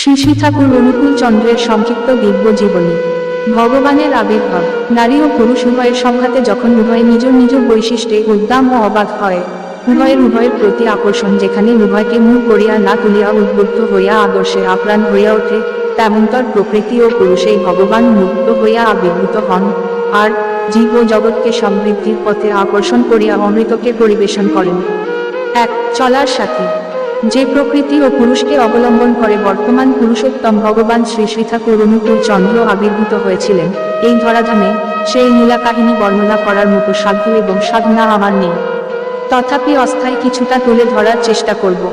শ্রী শ্রী ঠাকুর অনুকূল চন্দ্রের সংক্ষিপ্ত দিব্য জীবনী। ভগবানের আবির্ভাব। নারী ও পুরুষ উভয়ের সংঘাতে যখন উভয় নিজ নিজ বৈশিষ্ট্যে উদ্দাম ও অবাধ হয়, উভয়ের প্রতি আকর্ষণ যেখানে উভয়কে মুখ করিয়া না তুলিয়া উদ্বুদ্ধ হইয়া আদর্শে আপ্রাণ হইয়া ওঠে, তেমনতর প্রকৃতি ও পুরুষেই ভগবান মুক্ত হইয়া আবির্ভূত হন, আর জীব ও জগৎকে সমৃদ্ধির পথে আকর্ষণ করিয়া অমৃতকে পরিবেশন করেন। এক চলার সাথী। যে প্রকৃতি ও পুরুষকে অবলম্বন করে বর্তমান পুরুষোত্তম ভগবান শ্রী শ্রী ঠাকুর অনুকূল চন্দ্র আবির্ভূত হয়েছিলেন এই ধরাধামে, সেই লীলা কাহিনী বর্ণনা করার মতো সাধ্য এবং সাধনা আমার নেই। তথাপি অস্থায়ী কিছুটা তুলে ধরার চেষ্টা করব।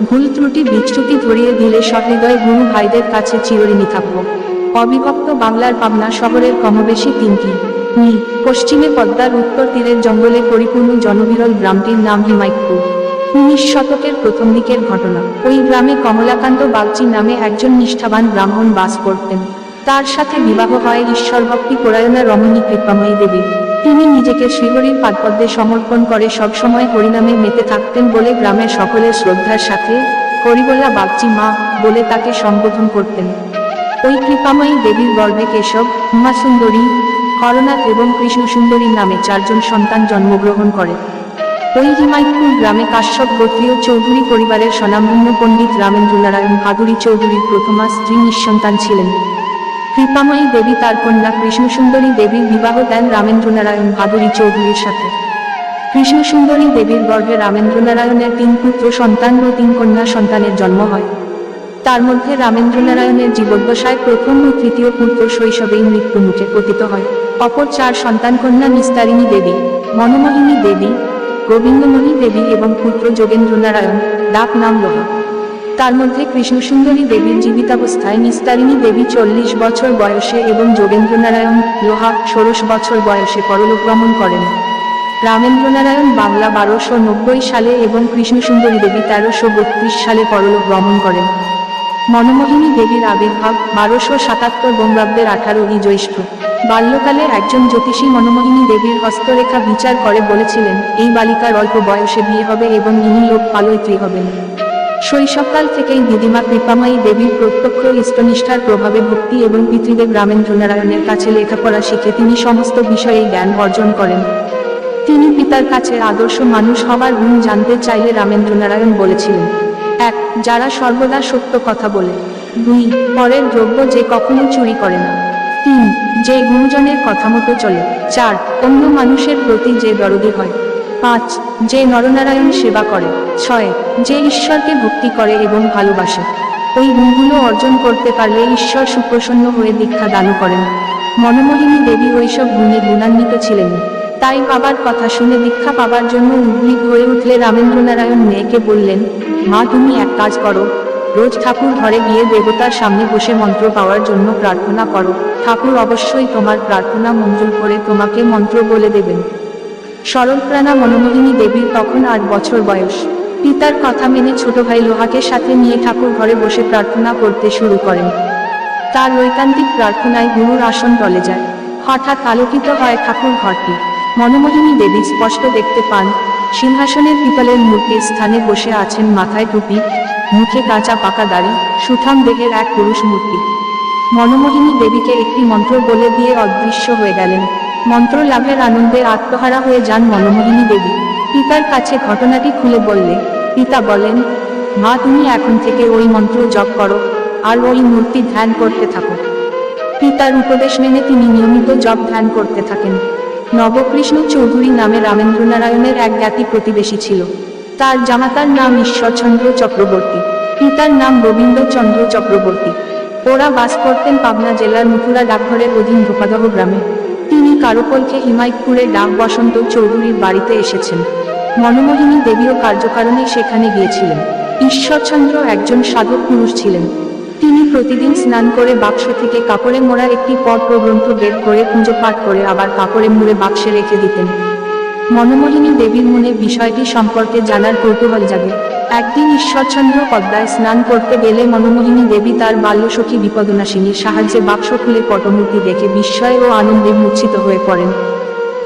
ভুল ত্রুটি বিচ্যুতি ধরিয়ে দিলে সহৃদয় গুরু ভাইদের কাছে চিরঋণী থাকব। অবিভক্ত বাংলার পাবনা শহরের কমবেশি তিনটি নীল। পশ্চিমে পদ্মার উত্তর তীরের জঙ্গলে পরিপূর্ণ জনবিরল গ্রামটির নাম হিমায়তপুর। 19 শতকের প্রথম দিকের ঘটনা। ওই গ্রামে কমলাকান্ত বাগচি নামে একজন নিষ্ঠাবান ব্রাহ্মণ বাস করতেন। তার সাথে বিবাহ হয় ঈশ্বরভক্তি পরায়ণা রমণী কৃপাময়ী দেবী। তিনি নিজেকে শ্রীহরির পাদপদ্মে সমর্পণ করে সবসময় হরিনামে মেতে থাকতেন বলে গ্রামের সকলের শ্রদ্ধার সাথে হরিবলা বাগচি মা বলে তাকে সম্বোধন করতেন। ওই কৃপাময়ী দেবীর গর্ভে কেশব, উমাসুন্দরী, হরনাথ এবং কৃষ্ণসুন্দরী নামে 4 জন সন্তান জন্মগ্রহণ করে। ওই হিমায়তপুর গ্রামে কাশ্যপ গোত্রীয় চৌধুরী পরিবারের স্বনামধন্য পণ্ডিত রামেন্দ্রনারায়ণ ভাদুরী চৌধুরীর প্রথমা স্ত্রী নিঃসন্তান ছিলেন। কৃপাময়ী দেবী তার কন্যা কৃষ্ণসুন্দরী দেবীর বিবাহ দেন রামেন্দ্রনারায়ণ ভাদুরী চৌধুরীর সাথে। কৃষ্ণসুন্দরী দেবীর গর্ভে রামেন্দ্রনারায়ণের 3 পুত্র সন্তান ও 3 কন্যা সন্তানের জন্ম হয়। তার মধ্যে রামেন্দ্রনারায়ণের জীবদ্দশায় প্রথম ও তৃতীয় পুত্র শৈশবেই মৃত্যুমুখে পতিত হয়। অপর 4 সন্তান কন্যা নিস্তারিণী দেবী, মনমোহিনী দেবী, গোবিন্দমণি দেবী এবং পুত্র যোগেন্দ্রনারায়ণ, ডাক নাম লোহা। তার মধ্যে কৃষ্ণসুন্দরী দেবীর জীবিতাবস্থায় নিস্তারিণী দেবী 40 বছর বয়সে এবং যোগেন্দ্রনারায়ণ লোহা 16 বছর বয়সে পরলোক গমন করেন। রামেন্দ্রনারায়ণ বাংলা 1290 সালে এবং কৃষ্ণসুন্দরী দেবী 1332 সালে পরলোক গমন করেন। মনমোহিনী দেবীর আবির্ভাব 1277 বঙ্গাব্দের 18ই জ্যৈষ্ঠ। বাল্যকালে একজন জ্যোতিষী মনমোহিনী দেবীর হস্তরেখা বিচার করে বলেছিলেন, এই বালিকার অল্প বয়সে বিয়ে হবে এবং ইনি লোক পালয়িত্রী হবেন। শৈশবকাল থেকেই দিদিমা কৃপাময়ী দেবীর প্রত্যক্ষ ইষ্টনিষ্ঠার প্রভাবে ভক্তি এবং পিতৃদেব রামেন্দ্রনারায়ণের কাছে লেখাপড়া শিখে তিনি সমস্ত বিষয়েই জ্ঞান অর্জন করেন। তিনি পিতার কাছে আদর্শ মানুষ হবার গুণ জানতে চাইলে রামেন্দ্রনারায়ণ বলেছিলেন, 1. যারা সর্বদা সত্য কথা বলে। 2. পরের দ্রব্য যে কখনো চুরি করে না। 3. যে গুরুজনের কথা মতো চলে। 4. অন্য মানুষের প্রতি যে দরদি হয়। 5. যে নরনারায়ণ সেবা করে। 6. যে ঈশ্বরকে ভক্তি করে এবং ভালোবাসে। ওই গুণগুলো অর্জন করতে পারলে ঈশ্বর সুপ্রসন্ন হয়ে দীক্ষা দান করেন। মনমোহিনী দেবী ওইসব গুণে গুণান্বিত ছিলেন। তাই বাবার কথা শুনে দীক্ষা পাবার জন্য উদ্গ্রীব হয়ে উঠলে রামেন্দ্রনারায়ণ মেয়েকে বললেন, মা তুমি এক কাজ করো, রোজ ঠাকুর ঘরে গিয়ে দেবতার সামনে বসে মন্ত্র পাওয়ার জন্য প্রার্থনা করো, ঠাকুর অবশ্যই তোমার প্রার্থনা মঞ্জুর করে তোমাকে মন্ত্র বলে দেবেন। সরলপ্রাণা মনমোহিনী দেবীর তখন 8 বছর বয়স। পিতার কথা মেনে ছোট ভাই লোহাকে সাথে নিয়ে ঠাকুর ঘরে বসে প্রার্থনা করতে শুরু করেন। তার ঐকান্তিক প্রার্থনায় গুরুর আসন টলে যায়। হঠাৎ আলোকিত হয় ঠাকুর ঘরটি। মনমোহিনী দেবী স্পষ্ট দেখতে পান, সিংহাসনের পিতলের মূর্তির স্থানে বসে আছেন মাথায় টুপি, মুখে কাঁচা পাকা দাড়ি, সুঠাম দেহের এক পুরুষ মূর্তি। মনমোহিনী দেবীকে একটি মন্ত্র বলে দিয়ে অদৃশ্য হয়ে গেলেন। মন্ত্র লাভের আনন্দে আত্মহারা হয়ে যান মনমোহিনী দেবী। পিতার কাছে ঘটনাটি খুলে বললে পিতা বলেন, মা তুমি এখন থেকে ওই মন্ত্র জপ করো আর ওই মূর্তি ধ্যান করতে থাকো। পিতার উপদেশ মেনে তিনি নিয়মিত জপ ধ্যান করতে থাকেন। নবকৃষ্ণ চৌধুরী নামে রামেন্দ্রনারায়ণের এক জ্ঞাতি প্রতিবেশী ছিল। তার জামাতার নাম ঈশ্বরচন্দ্র চক্রবর্তী, পিতার নাম গোবিন্দচন্দ্র চক্রবর্তী। ওরা বাস করতেন পাবনা জেলার মথুরা ডাকঘরের অধীন ধোপাদহ গ্রামে। তিনি কারুকলকে হিমায়তপুরে ডাক বসন্ত চৌধুরীর বাড়িতে এসেছেন। মনমোহিনী দেবীও কার্যকারণে সেখানে গিয়েছিলেন। ঈশ্বরচন্দ্র একজন সাধক পুরুষ ছিলেন। তিনি প্রতিদিন স্নান করে বাক্স থেকে কাপড়ে মোড়া একটি পত্রগ্রন্থ বের করে পুজো পাঠ করে আবার কাপড়ে মুড়ে বাক্সে রেখে দিতেন। মনমোহিনী দেবীর মনে বিষয়টি সম্পর্কে জানার কৌতূহল জাগে। একদিন ঈশ্বরচন্দ্র পদ্মায় স্নান করতে গেলে মনমোহিনী দেবী তার বাল্যসখী বিপদনাশিনীর সাহায্যে বাক্স খুলে পটমূর্তি দেখে বিস্ময় ও আনন্দে মূর্ছিত হয়ে পড়েন।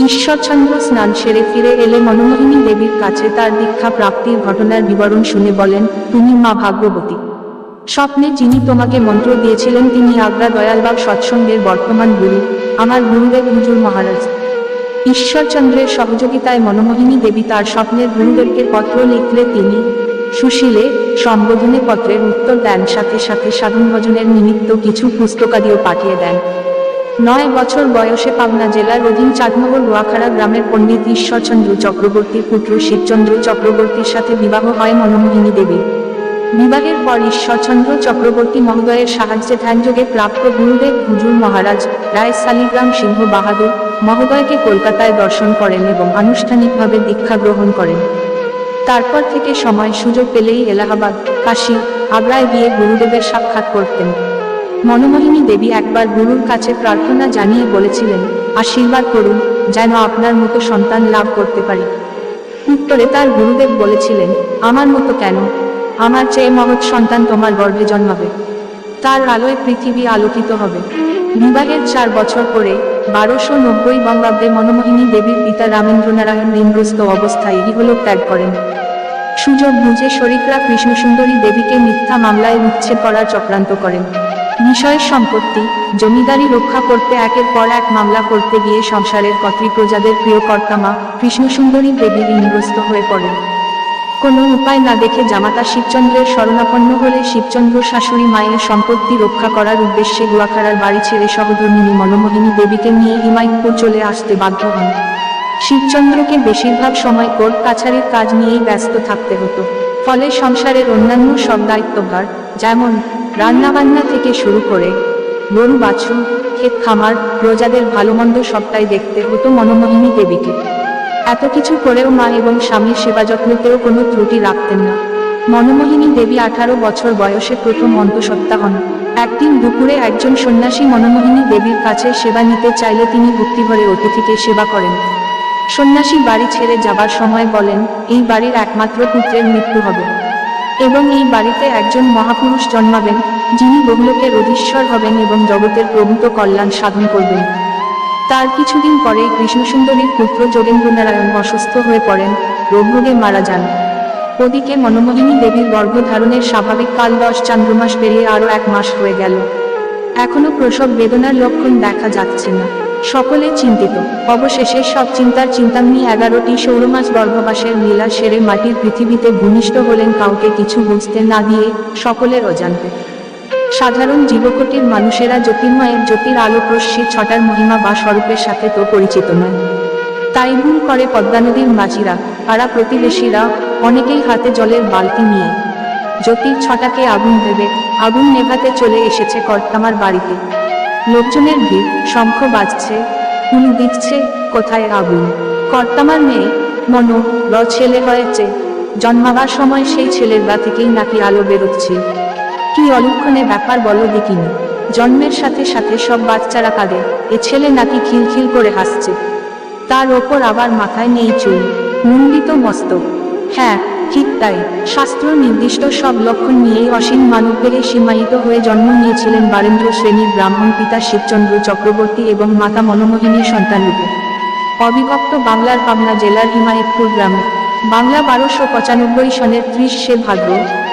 ঈশ্বরচন্দ্র স্নান সেরে ফিরে এলে মনমোহিনী দেবীর কাছে তার দীক্ষা প্রাপ্তির ঘটনার বিবরণ শুনে বলেন, তুমি মা ভাগ্যবতী। স্বপ্নে যিনি তোমাকে মন্ত্র দিয়েছিলেন তিনি আগ্রা দয়ালবাগ সৎসঙ্গের বর্তমান গুরু, আমার গুরুদেব হুজুর মহারাজ। ঈশ্বরচন্দ্রের সহযোগিতায় মনমোহিনী দেবী তার স্বপ্নের গুরুদেবকে পত্র লিখলে তিনি সুশীলে সম্বোধনে পত্রের উত্তর দেন, সাথে সাথে সাধন ভজনের নিমিত্ত কিছু পুস্তকাদিও পাঠিয়ে দেন। 9 বছর বয়সে পাবনা জেলার অধীন চাঁদনগর রোয়াখাড়া গ্রামের পণ্ডিত ঈশ্বরচন্দ্র চক্রবর্তীর পুত্র শিবচন্দ্র চক্রবর্তীর সাথে বিবাহ হয় মনমোহিনী দেবীর। বিবাহের পর ঈশ্বরচন্দ্র চক্রবর্তী মহোদয়ের সাহায্যে ধ্যানযোগে প্রাপ্ত গুরুদেব হুজুর মহারাজ রায় শালিগ্রাম সিংহ বাহাদুর মহোদয়কে কলকাতায় দর্শন করেন এবং আনুষ্ঠানিকভাবে দীক্ষা গ্রহণ করেন। তারপর থেকে সময় সুযোগ পেলেই এলাহাবাদ, কাশী, আগ্রায় গিয়ে গুরুদেবের সাক্ষাৎ করতেন। মনমোহিনী দেবী একবার গুরুর কাছে প্রার্থনা জানিয়ে বলেছিলেন, আশীর্বাদ করুন যেন আপনার মতো সন্তান লাভ করতে পারি। উত্তরে তার গুরুদেব বলেছিলেন, আমার মতো কেন, আমার চেয়ে মহৎ সন্তান তোমার গর্ভে জন্মাবে, তার আলোয় পৃথিবী আলোকিত হবে। বিবাহের 4 বছর পরে 1290 বঙ্গাব্দে মনমোহিনী দেবীর পিতা রামেন্দ্রনারায়ণ ঋণগ্রস্ত অবস্থায় ইহলোক ত্যাগ করেন। সুযোগ বুঝে শরিকরা কৃষ্ণসুন্দরী দেবীকে মিথ্যা মামলায় উচ্ছেদ করার চক্রান্ত করেন। বিষয় সম্পত্তি, জমিদারি রক্ষা করতে একের পর এক মামলা করতে গিয়ে সংসারের কর্ত্রী প্রজাদের প্রিয় কর্তামা কৃষ্ণসুন্দরী দেবী ঋণগ্রস্ত হয়ে পড়েন। কোনো উপায় না দেখে জামাতা শিবচন্দ্রের শরণাপন্ন হলে শিবচন্দ্র শাশুড়ি মায়ের সম্পত্তি রক্ষা করার উদ্দেশ্যে গুয়াখাড়ার বাড়ি ছেড়ে সহধর্মিণী মনমোহিনী দেবীকে নিয়ে হিমায়তপুর চলে আসতে বাধ্য হন। শিবচন্দ্রকে বেশিরভাগ সময় কোর্ট কাছারির কাজ নিয়েই ব্যস্ত থাকতে হতো। ফলে সংসারের অন্যান্য সব দায়িত্বভার, যেমন রান্নাবান্না থেকে শুরু করে গরু বাছুর, ক্ষেত খামার, প্রজাদের ভালোমন্দ সবটাই দেখতে হতো মনমোহিনী দেবীকে। এত কিছু করেও মা এবং স্বামীর সেবা যত্নতেও কোনো ত্রুটি রাখতেন না। মনমোহিনী দেবী 18 বছর বয়সে প্রথম অন্তঃসত্ত্বা হন। একদিন দুপুরে একজন সন্ন্যাসী মনমোহিনী দেবীর কাছে সেবা নিতে চাইলে তিনি ভক্তিভরে অতিথিকে সেবা করেন। সন্ন্যাসী বাড়ি ছেড়ে যাবার সময় বলেন, এই বাড়ির একমাত্র পুত্রের মৃত্যু হবে এবং এই বাড়িতে একজন মহাপুরুষ জন্মাবেন, যিনি বহুলোকের অধীশ্বর হবেন এবং জগতের প্রভূত কল্যাণ সাধন করবেন। তার কিছুদিন পরেই কৃষ্ণসুন্দরীর পুত্র যোগেন্দ্রনারায়ণ অসুস্থ হয়ে পড়েন, রোগভোগে মারা যান। ওদিকে মনমোহিনী দেবীর গর্ভধারণের স্বাভাবিক কাল 10 চান্দ্রমাস পেরিয়ে আরও 1 মাস হয়ে গেল। এখনো প্রসব বেদনার লক্ষণ দেখা যাচ্ছে না। সকলে চিন্তিত। অবশেষে সব চিন্তার চিন্তামণি 11টি সৌরমাস গর্ভবাসের লীলা সেরে মাটির পৃথিবীতে ভূমিষ্ঠ হলেন, কাউকে কিছু বুঝতে না দিয়ে, সকলের অজান্তে। সাধারণ জীবকোটির মানুষেরা জ্যোতির্ময়ের জ্যোতির আলোক রশ্মির ছটার মহিমা বা স্বরূপের সাথে তো পরিচিত নয়। তাই ভুল করে পদ্মা নদীর মাঝিরা, পাড়া প্রতিবেশীরা অনেকেই হাতে জলের বালতি নিয়ে জ্যোতির ছটাকে আগুন ভেবে আগুন নেভাতে চলে এসেছে কর্তামার বাড়িতে। লোকজনের ভিড়, শঙ্খ বাজছে, ফুল দিচ্ছে, কোথায় আগুন। কর্তামার মেয়ে মনো ছেলে হয়েছে, জন্মাবার সময় সেই ছেলের গা থেকেই নাকি আলো বেরোচ্ছিল। কি অলক্ষণে ব্যাপার বলো দেখিনি। জন্মের সাথে সাথে সব বাচ্চারা কাঁদে, এ ছেলে নাকি খিলখিল করে হাসছে, তার ওপর আবার মাথায় নেই চুল, মুন্ডিত মস্তক। হ্যাঁ, ঠিক তাই। শাস্ত্র নির্দিষ্ট সব লক্ষণ নিয়েই অসীম মানবদেহে সীমায়িত হয়ে জন্ম নিয়েছিলেন বারেন্দ্র শ্রেণীর ব্রাহ্মণ পিতা শিবচন্দ্র চক্রবর্তী এবং মাতা মনমোহিনীর সন্তানরূপে। অবিভক্ত বাংলার পাবনা জেলার হিমায়তপুর গ্রামে বাংলা 1295 সনের 30শে ভাদ্র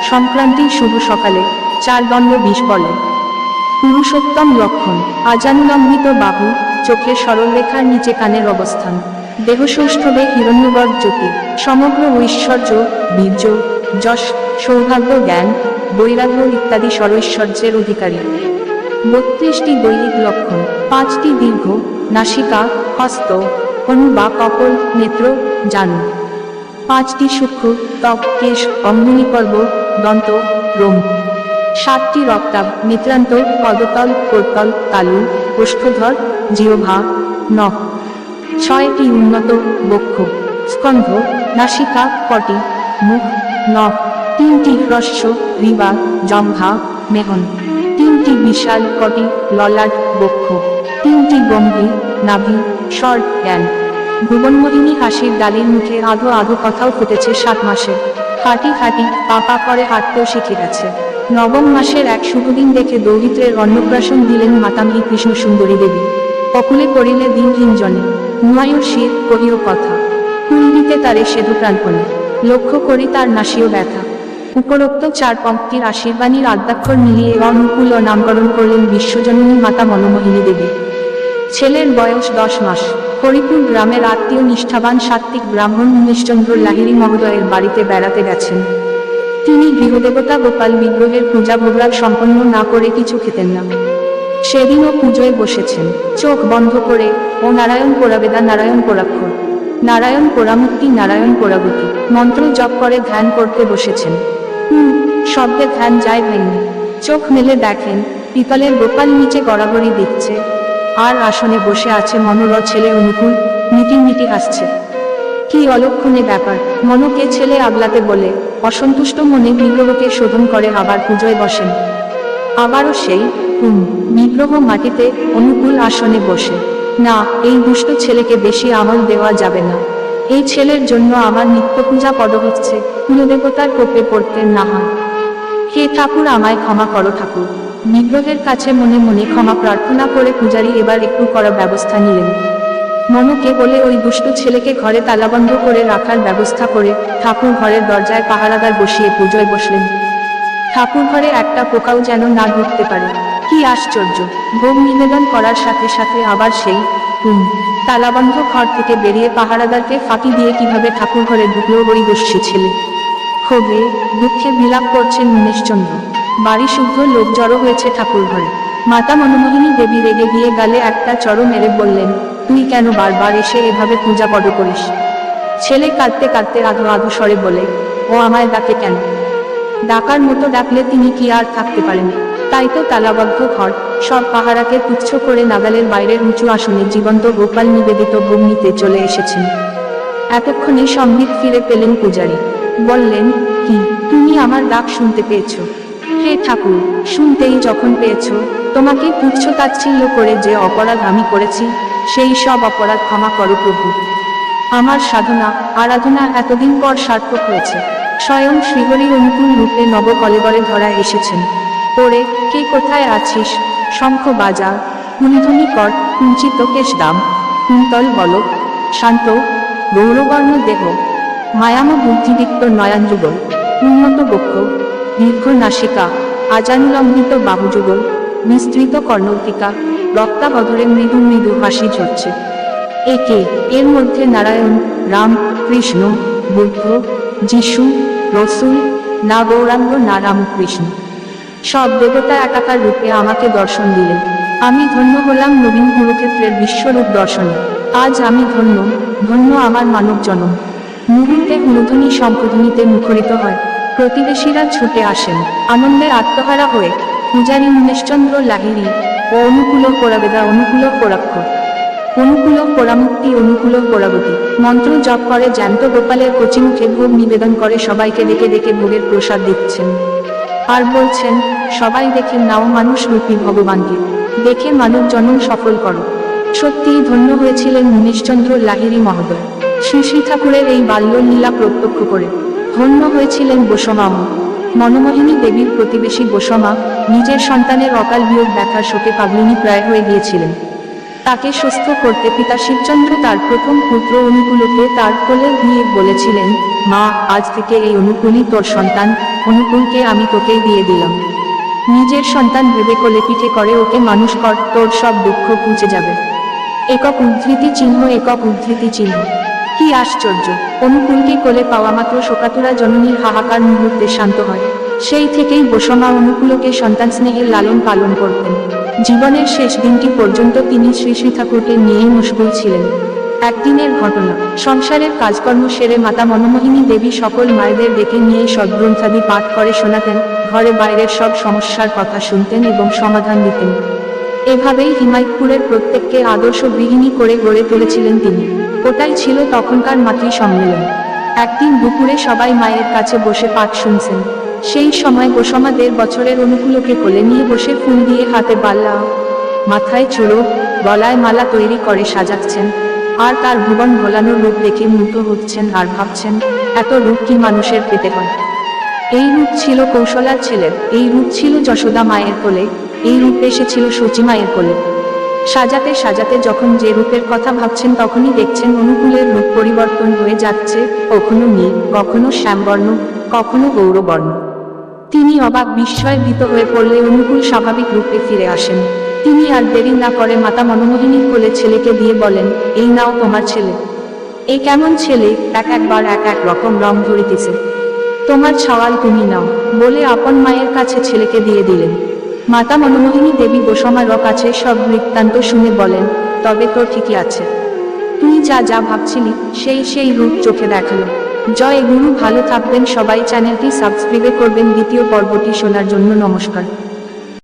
সংক্রান্তির শুভ সকালে 4 দণ্ড 20 বলে পুরুষোত্তম লক্ষণ, আজানুলম্বিত বাহু, চোখে সরলরেখার নিচে কানের অবস্থান, দেহসৌষ্ঠবে হিরণ্যগর্ভ জ্যোতি, সমগ্র ঐশ্বর্য, বীর্য, যশ, সৌভাগ্য, জ্ঞান, বৈরাগ্য ইত্যাদি সরৈশ্বর্যের অধিকারী। 32টি দৈহিক লক্ষণ, 5টি দীর্ঘ, নাসিকা, হস্ত, অনু বা কপল, নেত্র, জানু, 5টি সূক্ষ্ম, ত্বক, কেশ, অঙ্গুলিপর্ব, দন্ত, রোম, 7টি রক্তাভ, নেত্রান্ত, পদতল, করতল, তালু, ওষ্ঠধর, জিহ্বা, নখ, 6টি উন্নত, বক্ষ, স্কন্ধ, নাসিকা, কটি, মুখ, নখ, 3টি হ্রস্ব, গ্রীবা, জঙ্ঘা, মেহন, 3টি বিশাল, কটি, ললাট, বক্ষ, 3টি গম্ভীর, নাভি, স্বর, জ্ঞান। ভুবনমোহিনী হাসির ডালির মুখে আধো আধো কথাও ফুটেছে 7 মাসে। হাঁটি হাঁটি পা করে হাঁটতেও শিখে গেছে। 9ম মাসের এক শুভদিন দেখে দৌহিত্রের অন্নপ্রাশন দিলেন মাতামহী কৃষ্ণসুন্দরী দেবী। অকুলে করিলে দিনহীন জনে, নুয়ায়ুর শির কহিও কথা, কুল দিতে তারে সেধু প্রাণপণে, লক্ষ্য করি তার নাসীয় ব্যথা। উপরোক্ত 4 পঙ্ক্তির আশীর্বাণীর আদ্যাক্ষর মিলিয়ে অনুকূল ও নামকরণ করলেন বিশ্বজননী মাতা মনমোহিনী দেবী। ছেলের বয়স 10 মাস। হরিপুর গ্রামের আত্মীয় নিষ্ঠাবান সাত্ত্বিক ব্রাহ্মণ উমেশচন্দ্র লাহিড়ী মহোদয়ের বাড়িতে বেড়াতে গেছেন। তিনি গৃহদেবতা গোপাল বিগ্রহের পূজা ভোগরাগ সম্পন্ন না করে কিছু খেতেন না। সেদিনও পুজোয় বসেছেন। চোখ বন্ধ করে ও নারায়ণ পোড়াবেদা নারায়ণ পোড়াক্ষর নারায়ণ পোড়ামুক্তি নারায়ণ পোড়াগতি মন্ত্র জপ করে ধ্যান করতে বসেছেন। শব্দে ধ্যান যায় ভেঙে। চোখ মেলে দেখেন পিতলের গোপাল নিচে গড়াগড়ি দিচ্ছে, আর আসনে বসে আছে মনোর ছেলে অনুকূল, মিটি হাসছে। কি অলক্ষণে ব্যাপার! মনকে ছেলে আগলাতে বলে অসন্তুষ্ট মনে বিগ্রহকে শোধন করে আবার পুজোয় বসেন। আবারও সেই বিগ্রহ মাটিতে, অনুকূল আসনে বসে। না, এই দুষ্ট ছেলেকে বেশি আমল দেওয়া যাবে না। এই ছেলের জন্য আমার নিত্য পূজা পদ হচ্ছে, কুলদেবতার কোপে পড়তে না হয়। হে ঠাকুর, আমায় ক্ষমা করো ঠাকুর। বিগ্রহের কাছে মনে মনে ক্ষমা প্রার্থনা করে পূজারী এবার একটু করার ব্যবস্থা নিলেন। মনকে বলে ওই দুষ্ট ছেলেকে ঘরে তালাবন্ধ করে রাখার ব্যবস্থা করে ঠাকুর ঘরের দরজায় পাহারাদার বসিয়ে পুজোয় বসলেন। ঠাকুর ঘরে একটা পোকাও যেন না ঢুকতে পারে। কি আশ্চর্য! ভোগ নিবেদন করার সাথে সাথে আবার সেই তালাবন্ধ ঘর থেকে বেরিয়ে পাহারাদারকে ফাঁকি দিয়ে কিভাবে ঠাকুর ঘরে ঢুকলো ওই দস্যু ছেলে। ক্ষোভে দুঃখে বিলাপ করছেন উমেশচন্দ্র। বাড়ি শুদ্ধ লোক জড়ো হয়েছে ঠাকুর ঘরে। মাতা মনমোহিনী দেবী রেগে গিয়ে গালে একটা চড় মেরে বললেন, তুই কেন বারবার এসে এভাবে পূজা পদ করিস? ছেলে কাঁদতে কাঁদতে আধো আধো স্বরে বলে, ও আমায় ডাকে কেন? ডাকার মতো ডাকলে তিনি কি আর থাকতে পারেন? তাই তো তালাবদ্ধ ঘর, সব পাহারাকে তুচ্ছ করে নাগালের বাইরের উঁচু আসনে জীবন্ত গোপাল নিবেদিত ভোগ নিতে চলে এসেছেন। এতক্ষণে সম্বিত ফিরে পেলেন পূজারী। বললেন, কি তুমি আমার ডাক শুনতে পেয়েছ? হে ঠাকুর, শুনতেই যখন পেয়েছ, তোমাকে তুচ্ছ তাচ্ছিল্য করে যে অপরাধ আমি করেছি, সেই সব অপরাধ ক্ষমা করো প্রভু। আমার সাধনা আরাধনা এতদিন পর সার্থক হয়েছে। স্বয়ং শ্রীহরি অনুকূল রূপে নব কলেবরে ধরা এসেছেন। ওরে, কে কোথায় আছিস? শঙ্খ বাজা, কুলধ্বনি কর, কুঞ্চিত কেশ দাম, কুন্তল বলক, শান্ত গৌরবর্ণ দেহ, মায়াম বুদ্ধিদীপ্ত নয়ন যুগল, উন্নত বক্ষ, দীর্ঘ নাসিকা, আজানুলম্বিত বাহুযুগল, বিস্তৃত কর্ণটিকা, রক্তাবধরে মৃদু মৃদু হাসি ঝরছে। একে এর মধ্যে নারায়ণ, রাম, কৃষ্ণ, বুদ্ধ, যিশু, রসুল, না গৌরাঙ্গ না রামকৃষ্ণ, সব দেবতা একাকার রূপে আমাকে দর্শন দিলেন। আমি ধন্য হলাম নবীন কুরুক্ষেত্রের বিশ্বরূপ দর্শনে। আজ আমি ধন্য, ধন্য আমার মানব জনম। মুহূর্তে হুলধ্বনি শঙ্খধ্বনিতে মুখরিত হয়। প্রতিবেশীরা ছুটে আসেন আনন্দে আত্মহারা হয়ে। পূজারী উমেশচন্দ্র লাহিড়ী ও অনুকূল পোড়াবেদা অনুকূল পোড়াক্ষর অনুকূল পোড়ামুক্তি অনুকূল পোড়াগতি মন্ত্র জপ করে জ্যান্ত গোপালের কচি মুখে ভোগ নিবেদন করে সবাইকে ডেকে ডেকে ভোগের প্রসাদ দিচ্ছেন। আর বলছেন, সবাই দেখে নাও মানুষ রূপী ভগবানকে, দেখে মানব জন্ম সফল করো। সত্যিই ধন্য হয়েছিলেন উমেশচন্দ্র লাহিড়ী মহোদয় শ্রী শ্রী ঠাকুরের এই বাল্যলীলা প্রত্যক্ষ করে। ধন্য হয়েছিলেন বসমাও। মনমোহিনী দেবীর প্রতিবেশী বসমা নিজের সন্তানের অকাল বিয়োগ ব্যথার শোকে পাগলিনী প্রায় হয়ে গিয়েছিলেন। তাকে সুস্থ করতে পিতা শিবচন্দ্র তার প্রথম পুত্র অনুকূলকে তার কোলে নিয়ে বলেছিলেন, মা, আজ থেকে এই অনুকূলই তোর সন্তান, অনুকূলকে আমি তোকেই দিয়ে দিলাম। নিজের সন্তান ভেবে কোলে পিঠে করে ওকে মানুষ কর, তোর সব দুঃখ ঘুচে যাবে। একক উদ্ধৃতি চিহ্ন একক উদ্ধৃতি চিহ্ন। কি আশ্চর্য! অনুকূলকে কোলে পাওয়া মাত্র শোকাতুরা জননীর হাহাকার মুহূর্তে শান্ত হয়। সেই থেকেই বসমা অনুকূলকে সন্তান স্নেহের লালন পালন করতেন। জীবনের শেষ দিনটি পর্যন্ত তিনি শ্রী শ্রী ঠাকুরকে নিয়েই মশগুল ছিলেন। একদিনের ঘটনা, সংসারের কাজকর্ম সেরে মাতা মনমোহিনী দেবী সকল মায়েদের ডেকে নিয়ে সদ্গ্রন্থাদি পাঠ করে শোনাতেন, ঘরে বাইরের সব সমস্যার কথা শুনতেন এবং সমাধান দিতেন। এভাবেই হিমায়তপুরের প্রত্যেককে আদর্শ গৃহিণী করে গড়ে তুলেছিলেন তিনি। ওটাই ছিল তখনকার মাতৃ সম্মেলন। একদিন দুপুরে সবাই মায়ের কাছে বসে পাঠ শুনছেন। সেই সময় বসমা 1.5 বছরের অনুকূলকে কোলে নিয়ে বসে ফুল দিয়ে হাতে বাল্লা, মাথায় চুড়ো, গলায় মালা তৈরি করে সাজাচ্ছেন, আর তার ভুবন ভোলানোর রূপ দেখে মুগ্ধ হচ্ছেন আর ভাবছেন, এত রূপ কি মানুষের পেতে হয়? এই রূপ ছিল কৌশলার ছেলের, এই রূপ ছিল যশোদা মায়ের কোলে, এই রূপ এসেছিল সূচি মায়ের কোলে। সাজাতে সাজাতে যখন যে রূপের কথা ভাবছেন তখনই দেখছেন অনুকূলের রূপ পরিবর্তন হয়ে যাচ্ছে, কখনো নীল, কখনো শ্যামবর্ণ, কখনো গৌরবর্ণ। তিনি অবাক বিস্ময়ে ভীত হয়ে পড়লে অনুকূল স্বাভাবিক রূপে ফিরে আসেন। তিনি আর দেরি না করে মাতা মনমোহিনীর কোলে ছেলেকে দিয়ে বলেন, এই নাও তোমার ছেলে। এ কেমন ছেলে, একবার এক রকম রং ধরিতেছে, তোমার ছাওয়াল তুমি নাও, বলে আপন মায়ের কাছে ছেলেকে দিয়ে দিলেন। মাতা মনমোহিনী দেবী গোস্বামীর কাছে সব বৃত্তান্ত শুনে বলেন, তবে তো ঠিকই আছে, তুই যা যা ভাবছিলি সেই রূপ চোখে দেখালো। জয় গুরু, ভালো থাকবেন সবাই, চ্যানেলটি সাবস্ক্রাইব করবেন। দ্বিতীয় পর্বটি শোনার জন্য নমস্কার।